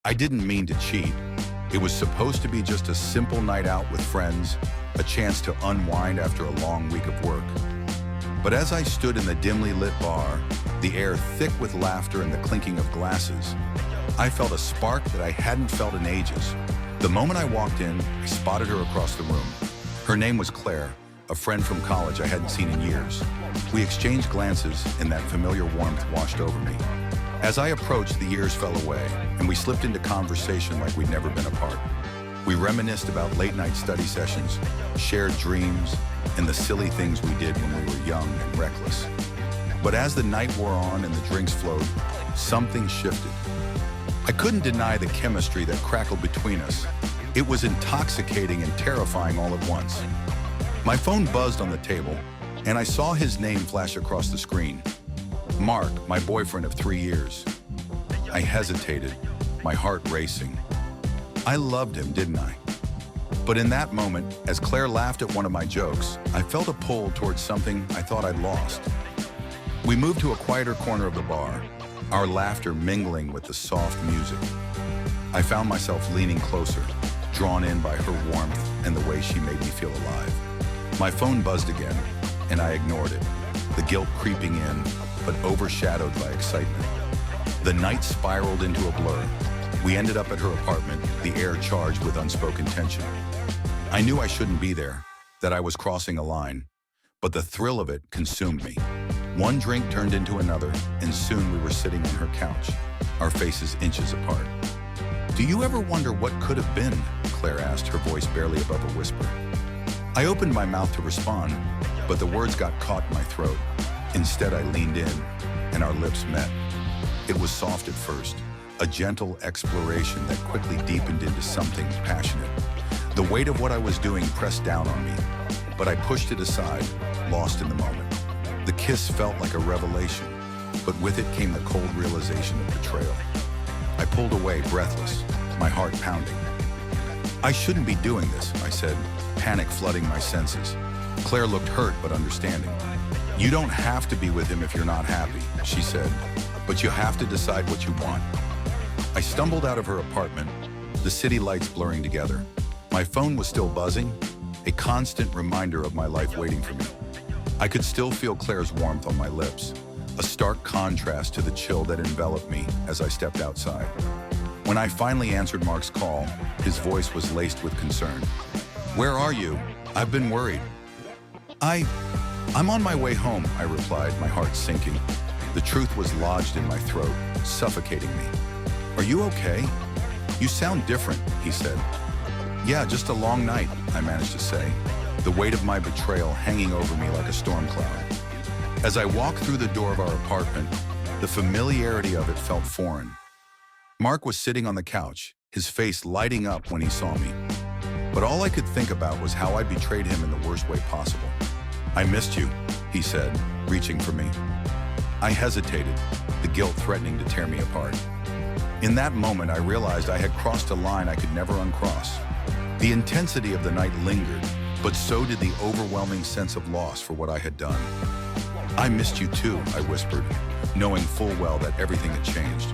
I didn't mean to cheat. It was supposed to be just a simple night out with friends, a chance to unwind after a long week of work. But as I stood in the dimly lit bar, the air thick with laughter and the clinking of glasses, I felt a spark that I hadn't felt in ages. The moment I walked in, I spotted her across the room. Her name was Claire, a friend from college I hadn't seen in years. We exchanged glances, and that familiar warmth washed over me. As I approached, the years fell away, and we slipped into conversation like we'd never been apart. We reminisced about late-night study sessions, shared dreams, and the silly things we did when we were young and reckless. But as the night wore on and the drinks flowed, something shifted. I couldn't deny the chemistry that crackled between us. It was intoxicating and terrifying all at once. My phone buzzed on the table, and I saw his name flash across the screen. Mark, my boyfriend of 3 years. I hesitated, my heart racing. I loved him, didn't I? But in that moment, as Claire laughed at one of my jokes, I felt a pull towards something I thought I'd lost. We moved to a quieter corner of the bar, our laughter mingling with the soft music. I found myself leaning closer, drawn in by her warmth and the way she made me feel alive. My phone buzzed again, and I ignored it, the guilt creeping in, but overshadowed by excitement. The night spiraled into a blur. We ended up at her apartment, the air charged with unspoken tension. I knew I shouldn't be there, that I was crossing a line, but the thrill of it consumed me. One drink turned into another, and soon we were sitting on her couch, our faces inches apart. "Do you ever wonder what could have been?" Claire asked, her voice barely above a whisper. I opened my mouth to respond, but the words got caught in my throat. Instead, I leaned in, and our lips met. It was soft at first, a gentle exploration that quickly deepened into something passionate. The weight of what I was doing pressed down on me, but I pushed it aside, lost in the moment. The kiss felt like a revelation, but with it came the cold realization of betrayal. I pulled away, breathless, my heart pounding. "I shouldn't be doing this," I said, panic flooding my senses. Claire looked hurt but understanding. "You don't have to be with him if you're not happy," she said, "but you have to decide what you want." I stumbled out of her apartment, the city lights blurring together. My phone was still buzzing, a constant reminder of my life waiting for me. I could still feel Claire's warmth on my lips, a stark contrast to the chill that enveloped me as I stepped outside. When I finally answered Mark's call, his voice was laced with concern. "Where are you? I've been worried." I'm on my way home," I replied, my heart sinking. The truth was lodged in my throat, suffocating me. "Are you okay? You sound different," he said. "Yeah, just a long night," I managed to say, the weight of my betrayal hanging over me like a storm cloud. As I walked through the door of our apartment, the familiarity of it felt foreign. Mark was sitting on the couch, his face lighting up when he saw me. But all I could think about was how I betrayed him in the worst way possible. "I missed you," he said, reaching for me. I hesitated, the guilt threatening to tear me apart. In that moment, I realized I had crossed a line I could never uncross. The intensity of the night lingered, but so did the overwhelming sense of loss for what I had done. "I missed you too," I whispered, knowing full well that everything had changed.